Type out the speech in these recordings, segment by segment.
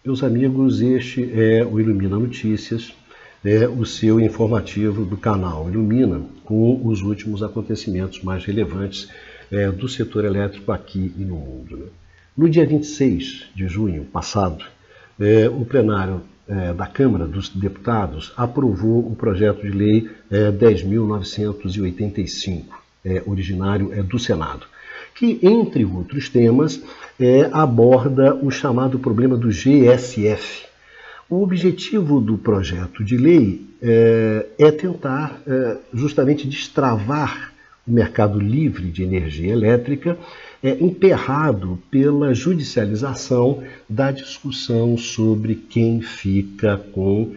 Meus amigos, este é o Ilumina Notícias, o seu informativo do canal Ilumina, com os últimos acontecimentos mais relevantes do setor elétrico aqui e no mundo. Né? No dia 26 de junho passado, o plenário da Câmara dos Deputados aprovou o projeto de lei 10.985, originário do Senado, que, entre outros temas, aborda o chamado problema do GSF. O objetivo do projeto de lei é tentar justamente destravar o mercado livre de energia elétrica, emperrado pela judicialização da discussão sobre quem fica com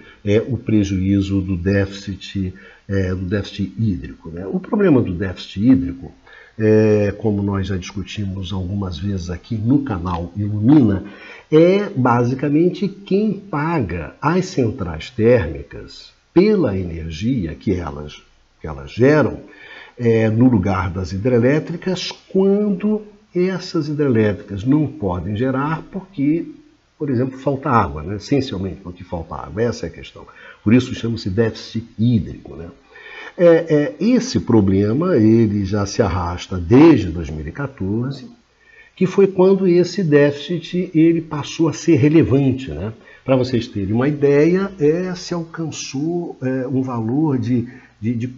o prejuízo do déficit hídrico. Né? O problema do déficit hídrico, como nós já discutimos algumas vezes aqui no canal Ilumina, é basicamente quem paga as centrais térmicas pela energia que elas geram no lugar das hidrelétricas, quando essas hidrelétricas não podem gerar porque, por exemplo, falta água, né? Essencialmente porque falta água, essa é a questão. Por isso chama-se déficit hídrico. Né? Esse problema ele já se arrasta desde 2014, que foi quando esse déficit ele passou a ser relevante. Né? Para vocês terem uma ideia, se alcançou um valor de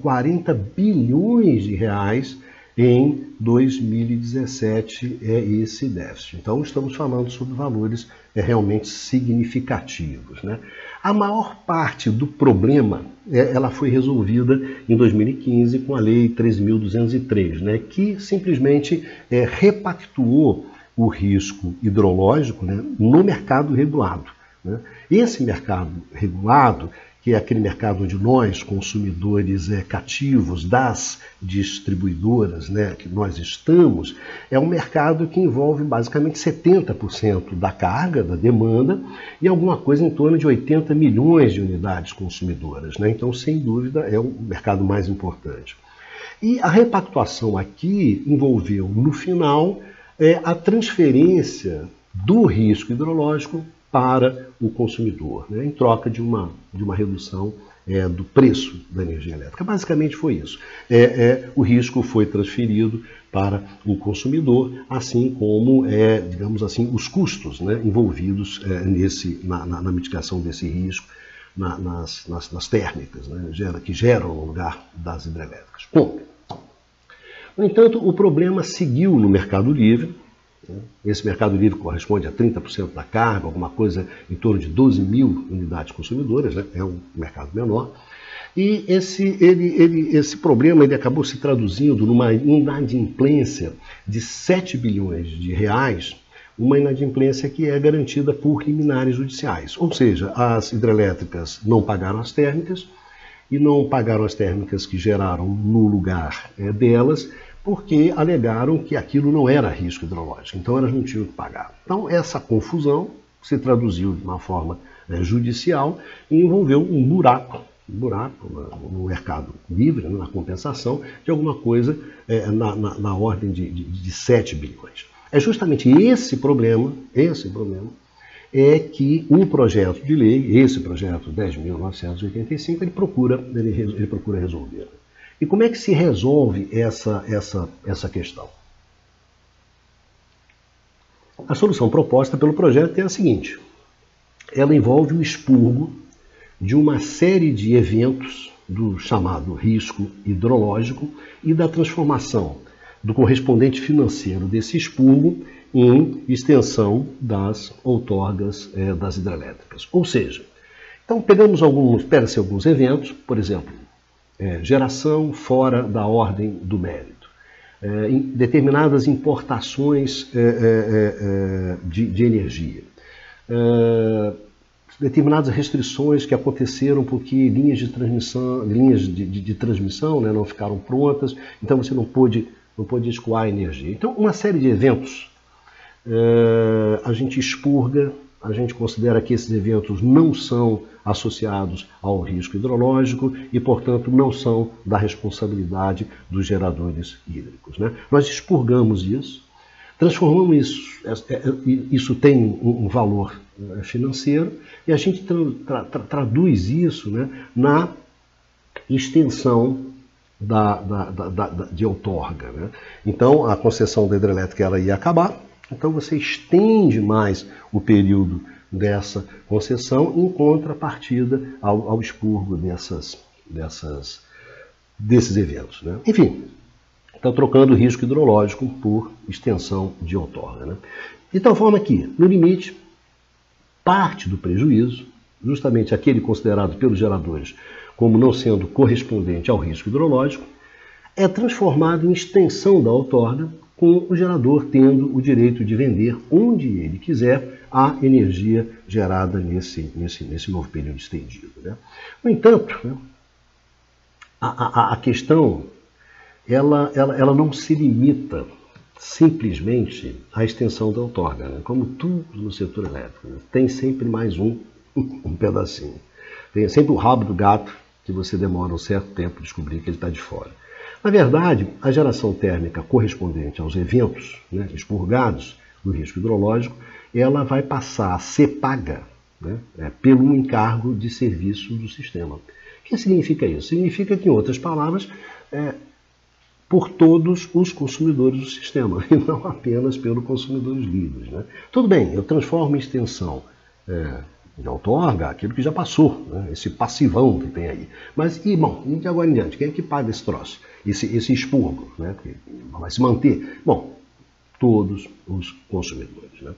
40 bilhões de reais em 2017 esse déficit. Então estamos falando sobre valores realmente significativos. Né? A maior parte do problema ela foi resolvida em 2015 com a Lei 13.203, né? Que simplesmente repactuou o risco hidrológico, né? No mercado regulado. Né? Esse mercado regulado, que é aquele mercado onde nós, consumidores cativos das distribuidoras, né, que nós estamos, é um mercado que envolve basicamente 70% da carga, da demanda, e alguma coisa em torno de 80 milhões de unidades consumidoras. Né? Então, sem dúvida, é o mercado mais importante. E a repactuação aqui envolveu, no final, a transferência do risco hidrológico para o consumidor, né, em troca de uma redução do preço da energia elétrica. Basicamente foi isso. O risco foi transferido para o consumidor, assim como, digamos assim, os custos, né, envolvidos na mitigação desse risco nas térmicas, né, que geram no lugar das hidrelétricas. Ponto. No entanto, o problema seguiu no mercado livre. Esse mercado livre corresponde a 30% da carga, alguma coisa em torno de 12 mil unidades consumidoras, né? É um mercado menor. E esse problema ele acabou se traduzindo numa inadimplência de 7 bilhões de reais, uma inadimplência que é garantida por liminares judiciais. Ou seja, as hidrelétricas não pagaram as térmicas e não pagaram as térmicas que geraram no lugar delas, porque alegaram que aquilo não era risco hidrológico, então elas não tinham que pagar. Então essa confusão se traduziu de uma forma judicial e envolveu um buraco no mercado livre, na compensação, de alguma coisa na ordem de 7 bilhões. É justamente esse problema que um projeto de lei, esse projeto 10.985, ele procura resolver. E como é que se resolve essa questão? A solução proposta pelo projeto é a seguinte: ela envolve o expurgo de uma série de eventos do chamado risco hidrológico e da transformação do correspondente financeiro desse expurgo em extensão das outorgas das hidrelétricas. Ou seja, então pega-se alguns eventos, por exemplo, geração fora da ordem do mérito, determinadas importações de energia, determinadas restrições que aconteceram porque linhas de transmissão né, não ficaram prontas, então você não pôde escoar energia. Então, uma série de eventos a gente expurga, a gente considera que esses eventos não são associados ao risco hidrológico e, portanto, não são da responsabilidade dos geradores hídricos. Né? Nós expurgamos isso, Transformamos isso tem um valor financeiro, e a gente traduz isso, né, na extensão de outorga, né? Então, a concessão da hidrelétrica ela ia acabar, então você estende mais o período dessa concessão em contrapartida ao expurgo desses eventos, né? Enfim, está trocando o risco hidrológico por extensão de outorga, né? De tal forma que, no limite, parte do prejuízo, justamente aquele considerado pelos geradores como não sendo correspondente ao risco hidrológico, é transformado em extensão da outorga, com o gerador tendo o direito de vender onde ele quiser a energia gerada nesse novo período estendido, né? No entanto, né, a questão ela não se limita simplesmente à extensão da outorga, né? Como tudo no setor elétrico, né? Tem sempre mais um pedacinho. Tem sempre o rabo do gato que você demora um certo tempo de descobrir que ele está de fora. Na verdade, a geração térmica correspondente aos eventos, né, expurgados do risco hidrológico, ela vai passar a ser paga, né, pelo encargo de serviço do sistema. O que significa isso? Significa que, em outras palavras, por todos os consumidores do sistema, e não apenas pelos consumidores livres, né? Tudo bem, eu transformo em extensão de outorga aquilo que já passou, né? Esse passivão que tem aí. Mas, e de agora em diante, quem é que paga esse troço? Esse expurgo, né? Que vai se manter? Bom, todos os consumidores, né?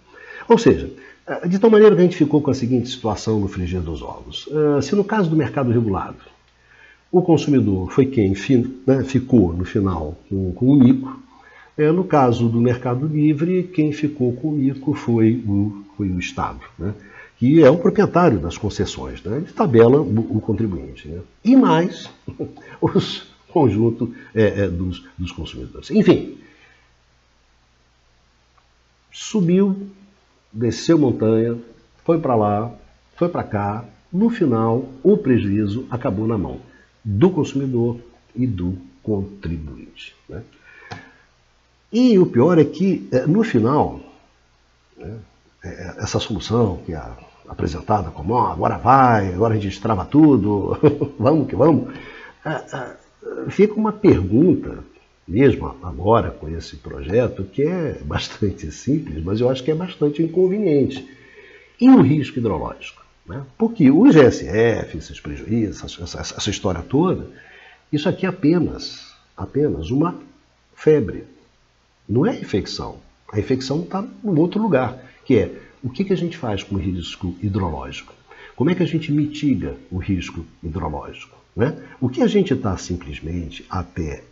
Ou seja, de tal maneira que a gente ficou com a seguinte situação no frigir dos ovos. Se no caso do mercado regulado, o consumidor foi quem ficou no final com o mico, no caso do mercado livre, quem ficou com o mico foi o Estado, né? Que é o proprietário das concessões, né? Ele tabela o contribuinte, né? E mais os conjunto dos consumidores. Enfim, subiu, desceu montanha, foi para lá, foi para cá, no final o prejuízo acabou na mão do consumidor e do contribuinte, né? E o pior é que, no final, né, essa solução que é apresentada como agora a gente destrava tudo, vamos que vamos, fica uma pergunta, mesmo agora com esse projeto, que é bastante simples, mas eu acho que é bastante inconveniente. E o risco hidrológico, né? Porque o GSF, esses prejuízos, essa história toda, isso aqui é apenas uma febre. Não é infecção. A infecção está em outro lugar, que é o que a gente faz com o risco hidrológico? Como é que a gente mitiga o risco hidrológico, né? O que a gente está simplesmente até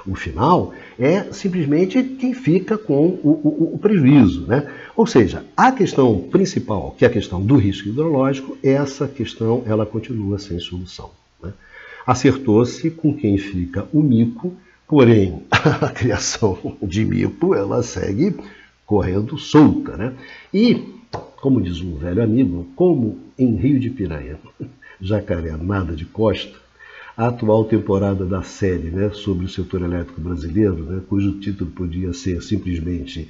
o final é simplesmente quem fica com o prejuízo, né? Ou seja, a questão principal, que é a questão do risco hidrológico, essa questão ela continua sem solução, né? Acertou-se com quem fica o mico, porém a criação de mico ela segue correndo solta, né? E, como diz um velho amigo, como em Rio de Piranha, jacaré nada de costa, a atual temporada da série, né, sobre o setor elétrico brasileiro, né, cujo título podia ser simplesmente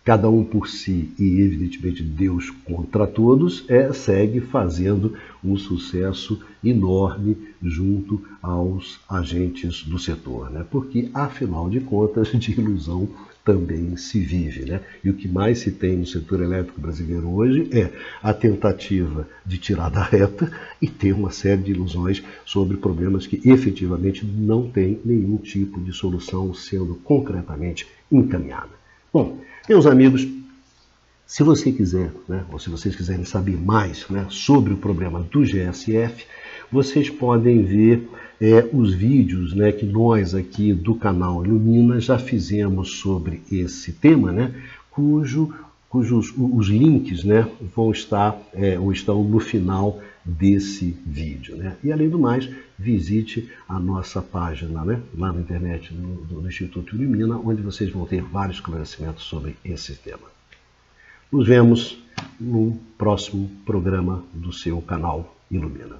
Cada um por si e, evidentemente, Deus contra todos, segue fazendo um sucesso enorme junto aos agentes do setor, né? Porque, afinal de contas, de ilusão também se vive, né? E o que mais se tem no setor elétrico brasileiro hoje é a tentativa de tirar da reta e ter uma série de ilusões sobre problemas que efetivamente não têm nenhum tipo de solução sendo concretamente encaminhada. Bom, meus amigos, se você quiser, né, ou se vocês quiserem saber mais, né, sobre o problema do GSF, vocês podem ver os vídeos, né, que nós aqui do canal Ilumina já fizemos sobre esse tema, né, cujos os links, né, vão estar ou estão no final desse vídeo, né? E além do mais, visite a nossa página, né, lá na internet do Instituto Ilumina, onde vocês vão ter vários esclarecimentos sobre esse tema. Nos vemos no próximo programa do seu canal Ilumina.